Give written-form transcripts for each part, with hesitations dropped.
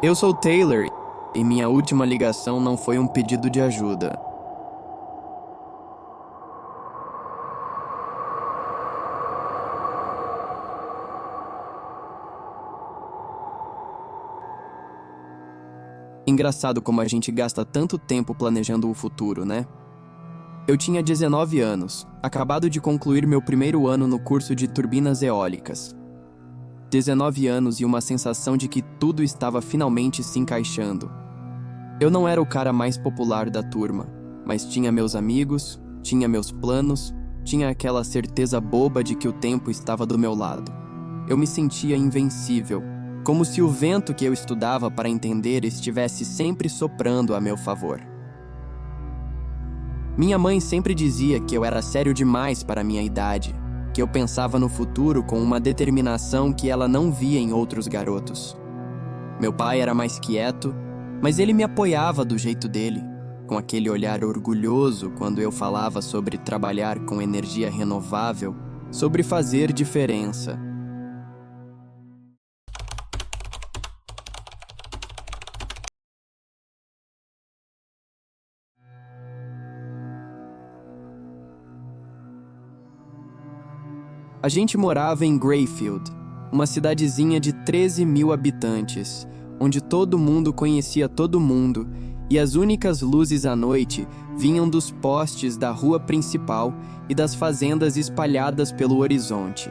Eu sou Taylor e minha última ligação não foi um pedido de ajuda. Engraçado como a gente gasta tanto tempo planejando o futuro, né? Eu tinha 19 anos, acabado de concluir meu primeiro ano no curso de turbinas eólicas. 19 anos e uma sensação de que tudo estava finalmente se encaixando. Eu não era o cara mais popular da turma, mas tinha meus amigos, tinha meus planos, tinha aquela certeza boba de que o tempo estava do meu lado. Eu me sentia invencível, como se o vento que eu estudava para entender estivesse sempre soprando a meu favor. Minha mãe sempre dizia que eu era sério demais para minha idade, que eu pensava no futuro com uma determinação que ela não via em outros garotos. Meu pai era mais quieto, mas ele me apoiava do jeito dele, com aquele olhar orgulhoso quando eu falava sobre trabalhar com energia renovável, sobre fazer diferença. A gente morava em Greyfield, uma cidadezinha de 13 mil habitantes, onde todo mundo conhecia todo mundo e as únicas luzes à noite vinham dos postes da rua principal e das fazendas espalhadas pelo horizonte.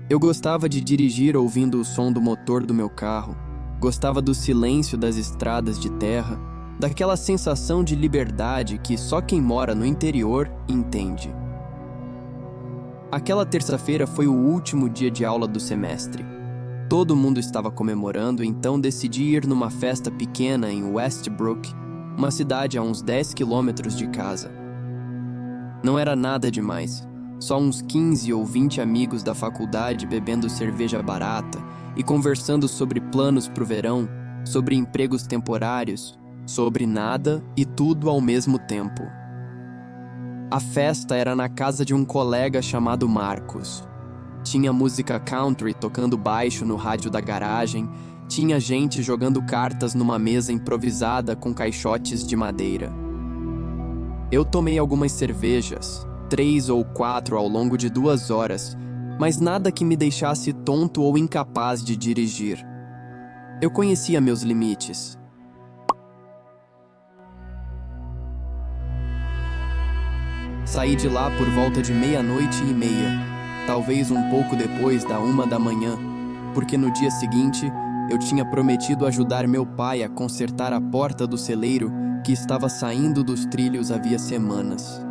Eu gostava de dirigir ouvindo o som do motor do meu carro, gostava do silêncio das estradas de terra, daquela sensação de liberdade que só quem mora no interior entende. Aquela terça-feira foi o último dia de aula do semestre. Todo mundo estava comemorando, então decidi ir numa festa pequena em Westbrook, uma cidade a uns 10 quilômetros de casa. Não era nada demais, só uns 15 ou 20 amigos da faculdade bebendo cerveja barata e conversando sobre planos pro verão, sobre empregos temporários, sobre nada e tudo ao mesmo tempo. A festa era na casa de um colega chamado Marcos. Tinha música country tocando baixo no rádio da garagem, tinha gente jogando cartas numa mesa improvisada com caixotes de madeira. Eu tomei algumas cervejas, 3 ou 4 ao longo de 2 horas, mas nada que me deixasse tonto ou incapaz de dirigir. Eu conhecia meus limites. Saí de lá por volta de 00:30, talvez um pouco depois da 1 da manhã, porque no dia seguinte eu tinha prometido ajudar meu pai a consertar a porta do celeiro que estava saindo dos trilhos havia semanas.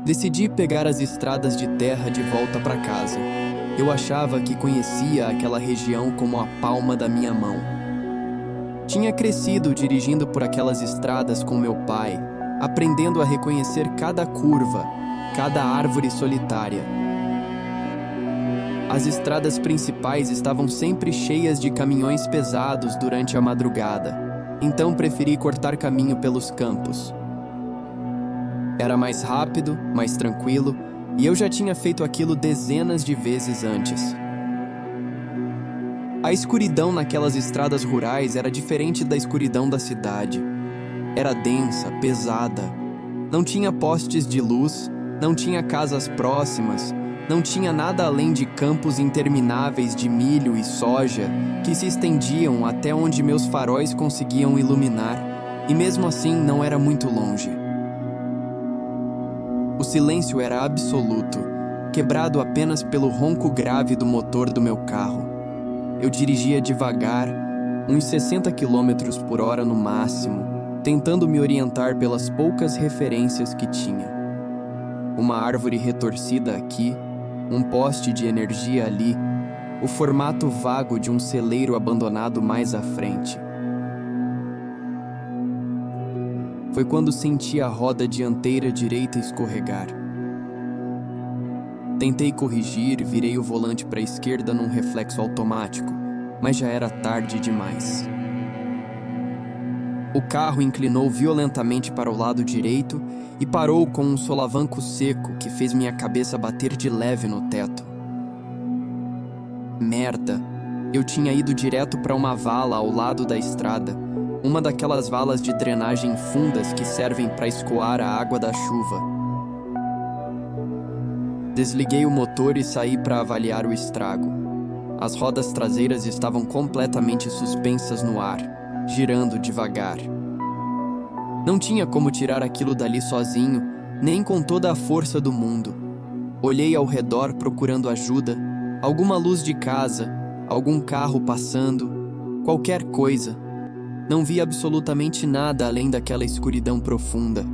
Decidi pegar as estradas de terra de volta para casa. Eu achava que conhecia aquela região como a palma da minha mão. Tinha crescido dirigindo por aquelas estradas com meu pai, aprendendo a reconhecer cada curva, cada árvore solitária. As estradas principais estavam sempre cheias de caminhões pesados durante a madrugada, então preferi cortar caminho pelos campos. Era mais rápido, mais tranquilo, e eu já tinha feito aquilo dezenas de vezes antes. A escuridão naquelas estradas rurais era diferente da escuridão da cidade. Era densa, pesada. Não tinha postes de luz, não tinha casas próximas, não tinha nada além de campos intermináveis de milho e soja que se estendiam até onde meus faróis conseguiam iluminar, e mesmo assim não era muito longe. O silêncio era absoluto, quebrado apenas pelo ronco grave do motor do meu carro. Eu dirigia devagar, uns 60 km por hora no máximo, tentando me orientar pelas poucas referências que tinha. Uma árvore retorcida aqui, um poste de energia ali, o formato vago de um celeiro abandonado mais à frente. Foi quando senti a roda dianteira direita escorregar. Tentei corrigir, virei o volante para a esquerda num reflexo automático, mas já era tarde demais. O carro inclinou violentamente para o lado direito e parou com um solavanco seco que fez minha cabeça bater de leve no teto. Merda! Eu tinha ido direto para uma vala ao lado da estrada, uma daquelas valas de drenagem fundas que servem para escoar a água da chuva. Desliguei o motor e saí para avaliar o estrago. As rodas traseiras estavam completamente suspensas no ar, girando devagar. Não tinha como tirar aquilo dali sozinho, nem com toda a força do mundo. Olhei ao redor procurando ajuda, alguma luz de casa, algum carro passando, qualquer coisa. Não vi absolutamente nada além daquela escuridão profunda.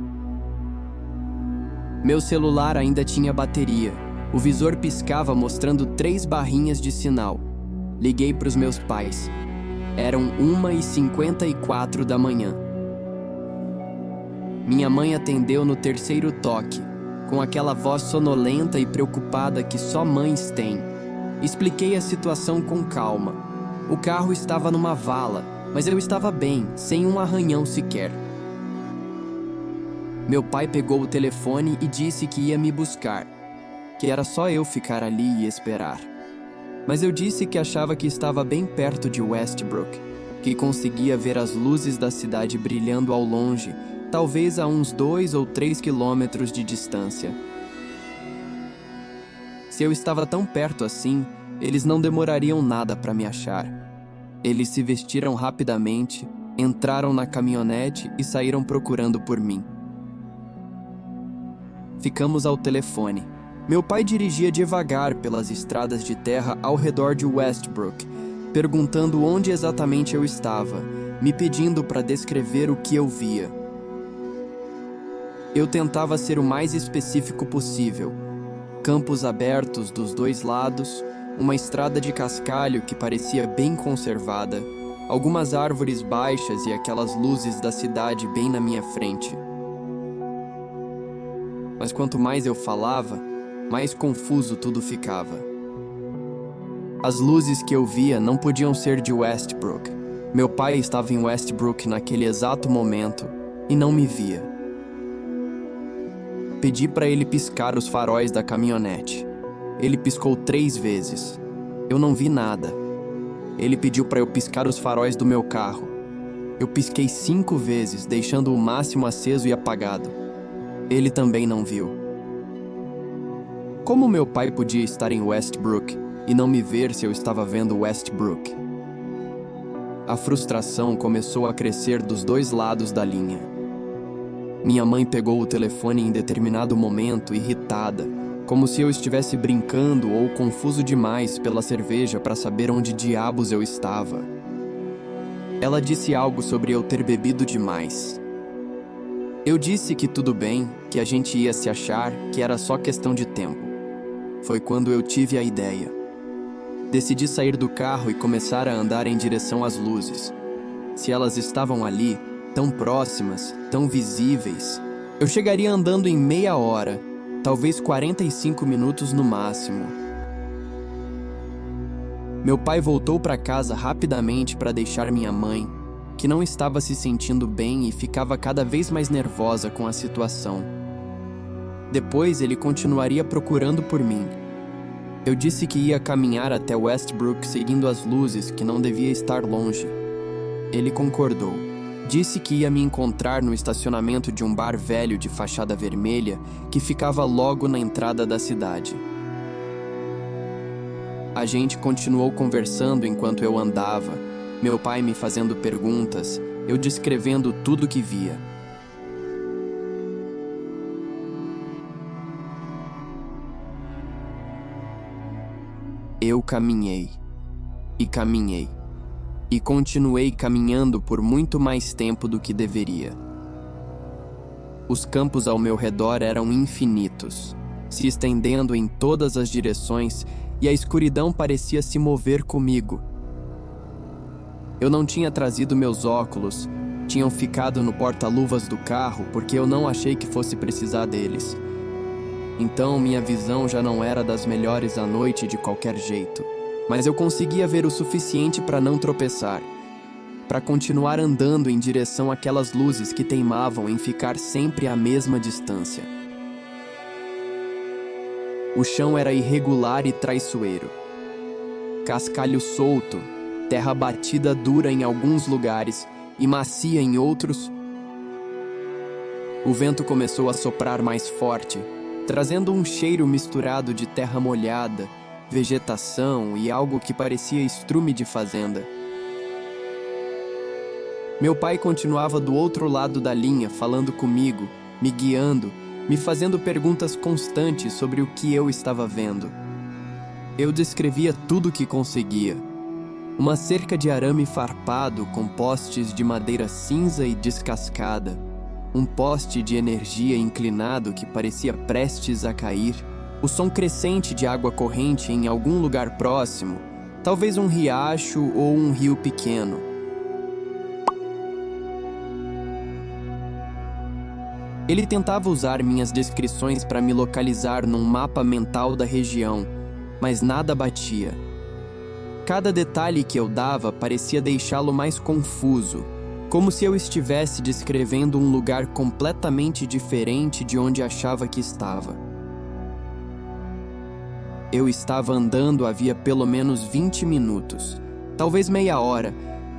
Meu celular ainda tinha bateria. O visor piscava mostrando 3 barrinhas de sinal. Liguei para os meus pais. Eram 1h54 da manhã. Minha mãe atendeu no 3º toque, com aquela voz sonolenta e preocupada que só mães têm. Expliquei a situação com calma. O carro estava numa vala, mas eu estava bem, sem um arranhão sequer. Meu pai pegou o telefone e disse que ia me buscar, que era só eu ficar ali e esperar. Mas eu disse que achava que estava bem perto de Westbrook, que conseguia ver as luzes da cidade brilhando ao longe, talvez a uns 2 ou 3 quilômetros de distância. Se eu estava tão perto assim, eles não demorariam nada para me achar. Eles se vestiram rapidamente, entraram na caminhonete e saíram procurando por mim. Ficamos ao telefone. Meu pai dirigia devagar pelas estradas de terra ao redor de Westbrook, perguntando onde exatamente eu estava, me pedindo para descrever o que eu via. Eu tentava ser o mais específico possível. Campos abertos dos 2 lados, uma estrada de cascalho que parecia bem conservada, algumas árvores baixas e aquelas luzes da cidade bem na minha frente. Mas quanto mais eu falava, mais confuso tudo ficava. As luzes que eu via não podiam ser de Westbrook. Meu pai estava em Westbrook naquele exato momento e não me via. Pedi para ele piscar os faróis da caminhonete. Ele piscou 3 vezes. Eu não vi nada. Ele pediu para eu piscar os faróis do meu carro. Eu pisquei 5 vezes, deixando o máximo aceso e apagado. Ele também não viu. Como meu pai podia estar em Westbrook e não me ver se eu estava vendo Westbrook? A frustração começou a crescer dos 2 lados da linha. Minha mãe pegou o telefone em determinado momento, irritada, como se eu estivesse brincando ou confuso demais pela cerveja para saber onde diabos eu estava. Ela disse algo sobre eu ter bebido demais. Eu disse que tudo bem, que a gente ia se achar, que era só questão de tempo. Foi quando eu tive a ideia. Decidi sair do carro e começar a andar em direção às luzes. Se elas estavam ali, tão próximas, tão visíveis, eu chegaria andando em meia hora, talvez 45 minutos no máximo. Meu pai voltou para casa rapidamente para deixar minha mãe, que não estava se sentindo bem e ficava cada vez mais nervosa com a situação. Depois ele continuaria procurando por mim. Eu disse que ia caminhar até Westbrook seguindo as luzes, que não devia estar longe. Ele concordou. Disse que ia me encontrar no estacionamento de um bar velho de fachada vermelha que ficava logo na entrada da cidade. A gente continuou conversando enquanto eu andava, meu pai me fazendo perguntas, eu descrevendo tudo que via. Eu caminhei, e caminhei, e continuei caminhando por muito mais tempo do que deveria. Os campos ao meu redor eram infinitos, se estendendo em todas as direções, e a escuridão parecia se mover comigo. Eu não tinha trazido meus óculos, tinham ficado no porta-luvas do carro porque eu não achei que fosse precisar deles. Então minha visão já não era das melhores à noite de qualquer jeito, mas eu conseguia ver o suficiente para não tropeçar, para continuar andando em direção àquelas luzes que teimavam em ficar sempre à mesma distância. O chão era irregular e traiçoeiro. Cascalho solto, terra batida dura em alguns lugares e macia em outros. O vento começou a soprar mais forte, trazendo um cheiro misturado de terra molhada, vegetação e algo que parecia estrume de fazenda. Meu pai continuava do outro lado da linha, falando comigo, me guiando, me fazendo perguntas constantes sobre o que eu estava vendo. Eu descrevia tudo o que conseguia. Uma cerca de arame farpado com postes de madeira cinza e descascada. Um poste de energia inclinado que parecia prestes a cair. O som crescente de água corrente em algum lugar próximo. Talvez um riacho ou um rio pequeno. Ele tentava usar minhas descrições para me localizar num mapa mental da região, mas nada batia. Cada detalhe que eu dava parecia deixá-lo mais confuso, como se eu estivesse descrevendo um lugar completamente diferente de onde achava que estava. Eu estava andando havia pelo menos 20 minutos, talvez meia hora,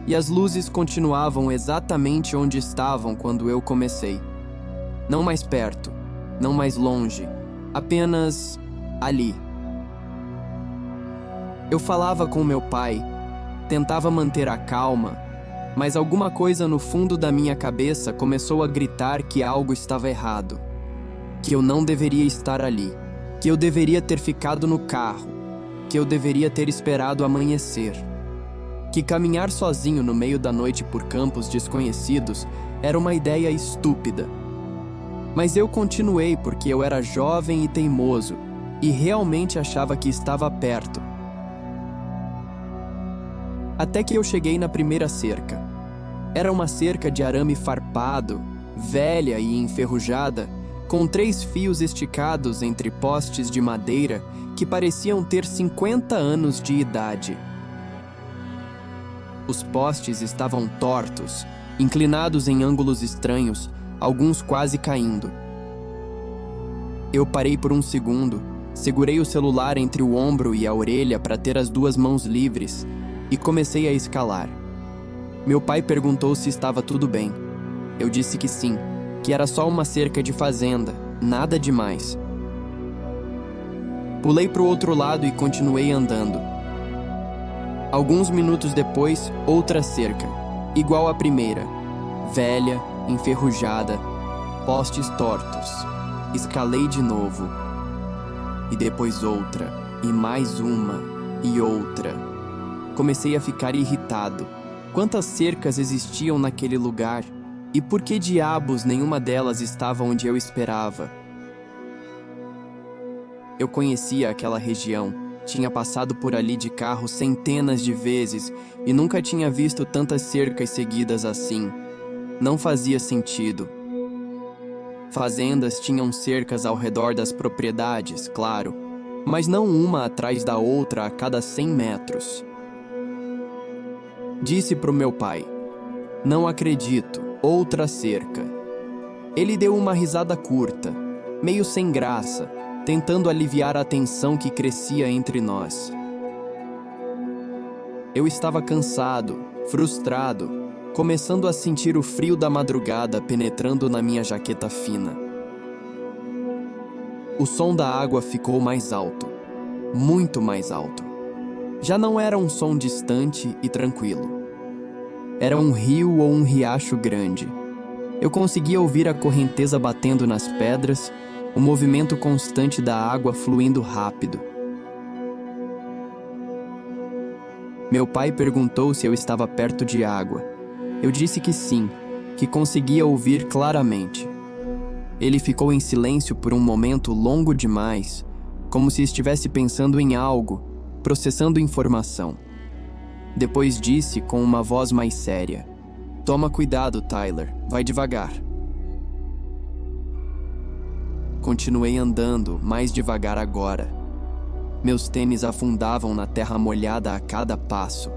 e as luzes continuavam exatamente onde estavam quando eu comecei. Não mais perto, não mais longe, apenas ali. Eu falava com meu pai, tentava manter a calma, mas alguma coisa no fundo da minha cabeça começou a gritar que algo estava errado, que eu não deveria estar ali, que eu deveria ter ficado no carro, que eu deveria ter esperado amanhecer, que caminhar sozinho no meio da noite por campos desconhecidos era uma ideia estúpida. Mas eu continuei porque eu era jovem e teimoso e realmente achava que estava perto. Até que eu cheguei na primeira cerca. Era uma cerca de arame farpado, velha e enferrujada, com 3 fios esticados entre postes de madeira que pareciam ter 50 anos de idade. Os postes estavam tortos, inclinados em ângulos estranhos, alguns quase caindo. Eu parei por um segundo, segurei o celular entre o ombro e a orelha para ter as 2 mãos livres e comecei a escalar. Meu pai perguntou se estava tudo bem. Eu disse que sim, que era só uma cerca de fazenda, nada demais. Pulei para o outro lado e continuei andando. Alguns minutos depois, outra cerca, igual à primeira, velha, enferrujada, postes tortos. Escalei de novo. E depois outra, e mais uma, e outra. Comecei a ficar irritado. Quantas cercas existiam naquele lugar? E por que diabos nenhuma delas estava onde eu esperava? Eu conhecia aquela região, tinha passado por ali de carro centenas de vezes e nunca tinha visto tantas cercas seguidas assim. Não fazia sentido. Fazendas tinham cercas ao redor das propriedades, claro, mas não uma atrás da outra a cada 100 metros. Disse pro meu pai: "Não acredito, outra cerca." Ele deu uma risada curta, meio sem graça, tentando aliviar a tensão que crescia entre nós. Eu estava cansado, frustrado, começando a sentir o frio da madrugada penetrando na minha jaqueta fina. O som da água ficou mais alto, muito mais alto. Já não era um som distante e tranquilo. Era um rio ou um riacho grande. Eu conseguia ouvir a correnteza batendo nas pedras, o movimento constante da água fluindo rápido. Meu pai perguntou se eu estava perto de água. Eu disse que sim, que conseguia ouvir claramente. Ele ficou em silêncio por um momento longo demais, como se estivesse pensando em algo, processando informação. Depois disse com uma voz mais séria: "Toma cuidado, Tyler, vai devagar." Continuei andando, mais devagar agora. Meus tênis afundavam na terra molhada a cada passo.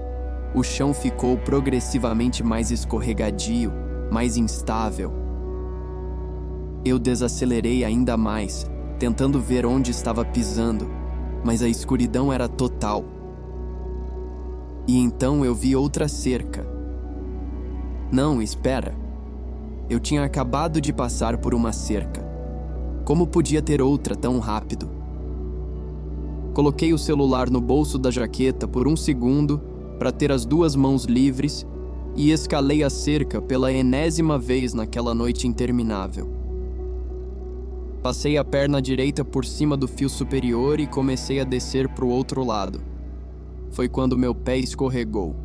O chão ficou progressivamente mais escorregadio, mais instável. Eu desacelerei ainda mais, tentando ver onde estava pisando, mas a escuridão era total. E então eu vi outra cerca. Não, espera. Eu tinha acabado de passar por uma cerca. Como podia ter outra tão rápido? Coloquei o celular no bolso da jaqueta por um segundo para ter as duas mãos livres e escalei a cerca pela enésima vez naquela noite interminável. Passei a perna direita por cima do fio superior e comecei a descer para o outro lado. Foi quando meu pé escorregou.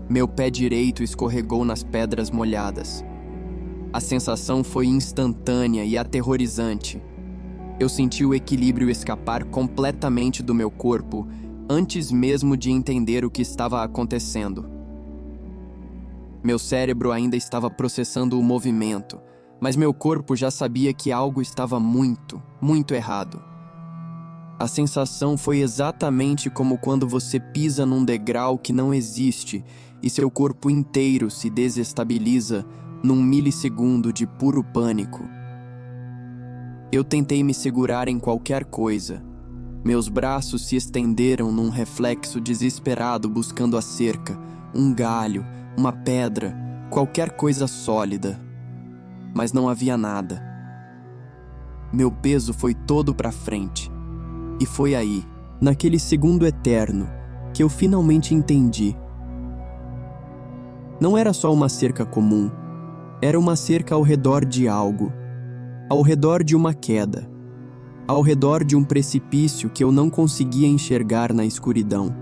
Meu pé direito escorregou nas pedras molhadas. A sensação foi instantânea e aterrorizante. Eu senti o equilíbrio escapar completamente do meu corpo antes mesmo de entender o que estava acontecendo. Meu cérebro ainda estava processando o movimento, mas meu corpo já sabia que algo estava muito, muito errado. A sensação foi exatamente como quando você pisa num degrau que não existe e seu corpo inteiro se desestabiliza num milissegundo de puro pânico. Eu tentei me segurar em qualquer coisa. Meus braços se estenderam num reflexo desesperado buscando a cerca, um galho, uma pedra, qualquer coisa sólida. Mas não havia nada. Meu peso foi todo para frente. E foi aí, naquele segundo eterno, que eu finalmente entendi. Não era só uma cerca comum. Era uma cerca ao redor de algo. Ao redor de uma queda. Ao redor de um precipício que eu não conseguia enxergar na escuridão.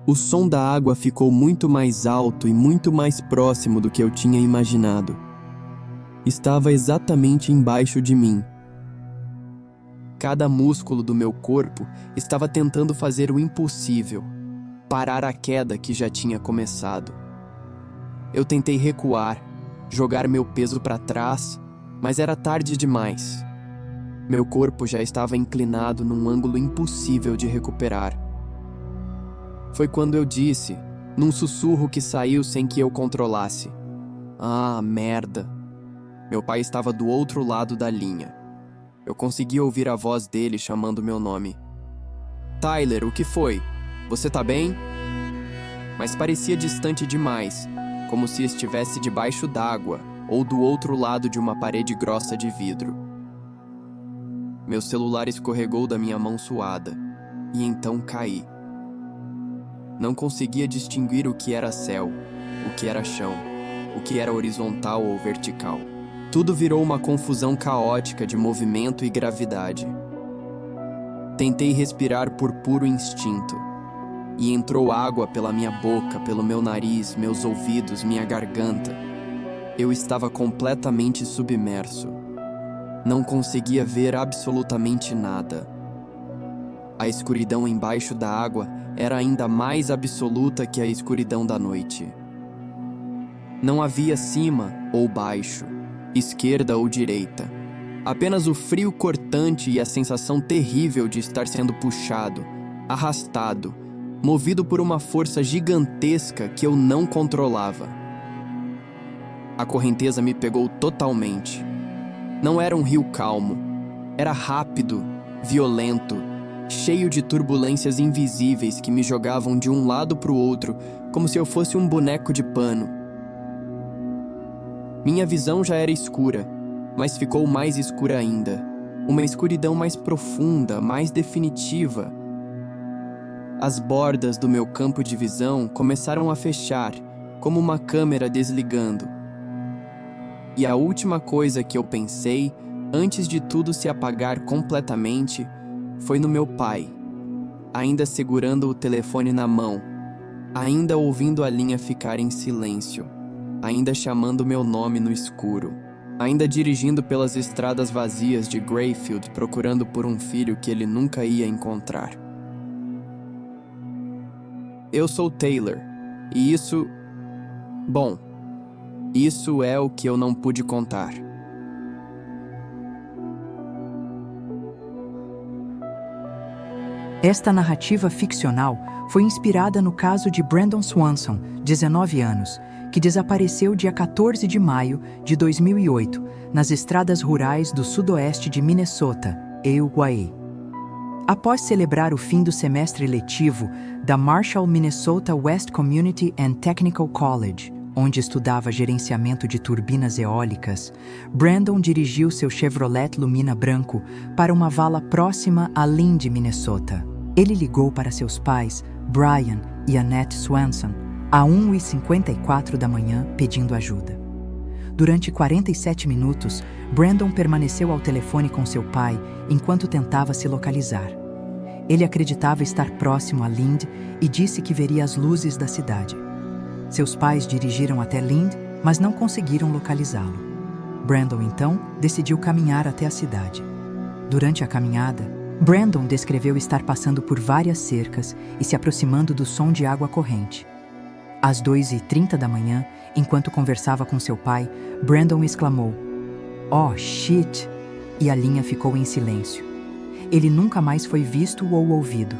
O som da água ficou muito mais alto e muito mais próximo do que eu tinha imaginado. Estava exatamente embaixo de mim. Cada músculo do meu corpo estava tentando fazer o impossível, parar a queda que já tinha começado. Eu tentei recuar, jogar meu peso para trás, mas era tarde demais. Meu corpo já estava inclinado num ângulo impossível de recuperar. Foi quando eu disse, num sussurro que saiu sem que eu controlasse: "Ah, merda." Meu pai estava do outro lado da linha. Eu consegui ouvir a voz dele chamando meu nome. "Tyler, o que foi? Você tá bem?" Mas parecia distante demais, como se estivesse debaixo d'água ou do outro lado de uma parede grossa de vidro. Meu celular escorregou da minha mão suada, e então caí. Não conseguia distinguir o que era céu, o que era chão, o que era horizontal ou vertical. Tudo virou uma confusão caótica de movimento e gravidade. Tentei respirar por puro instinto, e entrou água pela minha boca, pelo meu nariz, meus ouvidos, minha garganta. Eu estava completamente submerso. Não conseguia ver absolutamente nada. A escuridão embaixo da água era ainda mais absoluta que a escuridão da noite. Não havia cima ou baixo, esquerda ou direita. Apenas o frio cortante e a sensação terrível de estar sendo puxado, arrastado, movido por uma força gigantesca que eu não controlava. A correnteza me pegou totalmente. Não era um rio calmo. Era rápido, violento, cheio de turbulências invisíveis que me jogavam de um lado para o outro, como se eu fosse um boneco de pano. Minha visão já era escura, mas ficou mais escura ainda. Uma escuridão mais profunda, mais definitiva. As bordas do meu campo de visão começaram a fechar, como uma câmera desligando. E a última coisa que eu pensei, antes de tudo se apagar completamente, foi no meu pai, ainda segurando o telefone na mão, ainda ouvindo a linha ficar em silêncio, ainda chamando meu nome no escuro, ainda dirigindo pelas estradas vazias de Greyfield procurando por um filho que ele nunca ia encontrar. Eu sou Taylor, e isso... Bom, isso é o que eu não pude contar. Esta narrativa ficcional foi inspirada no caso de Brandon Swanson, 19 anos, que desapareceu dia 14 de maio de 2008, nas estradas rurais do sudoeste de Minnesota, Eugene. Após celebrar o fim do semestre letivo da Marshall Minnesota West Community and Technical College, onde estudava gerenciamento de turbinas eólicas, Brandon dirigiu seu Chevrolet Lumina branco para uma vala próxima a Lind, Minnesota. Ele ligou para seus pais, Brian e Annette Swanson, a 1h54 da manhã pedindo ajuda. Durante 47 minutos, Brandon permaneceu ao telefone com seu pai enquanto tentava se localizar. Ele acreditava estar próximo a Lind e disse que veria as luzes da cidade. Seus pais dirigiram até Lind, mas não conseguiram localizá-lo. Brandon, então, decidiu caminhar até a cidade. Durante a caminhada, Brandon descreveu estar passando por várias cercas e se aproximando do som de água corrente. Às 2h30 da manhã, enquanto conversava com seu pai, Brandon exclamou: "Oh, shit!" E a linha ficou em silêncio. Ele nunca mais foi visto ou ouvido.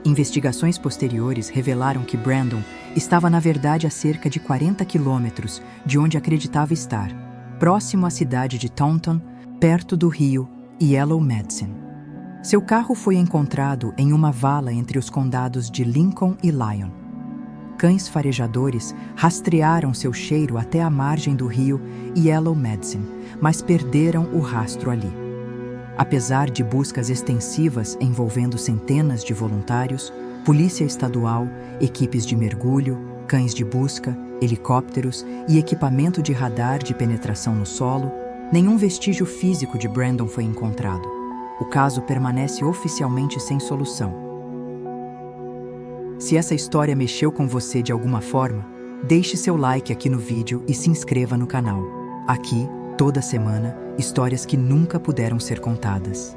Investigações posteriores revelaram que Brandon estava na verdade a cerca de 40 quilômetros de onde acreditava estar, próximo à cidade de Taunton, perto do rio Yellow Medicine. Seu carro foi encontrado em uma vala entre os condados de Lincoln e Lyon. Cães farejadores rastrearam seu cheiro até a margem do rio Yellow Medicine, mas perderam o rastro ali. Apesar de buscas extensivas envolvendo centenas de voluntários, polícia estadual, equipes de mergulho, cães de busca, helicópteros e equipamento de radar de penetração no solo, nenhum vestígio físico de Brandon foi encontrado. O caso permanece oficialmente sem solução. Se essa história mexeu com você de alguma forma, deixe seu like aqui no vídeo e se inscreva no canal. Aqui, toda semana, histórias que nunca puderam ser contadas.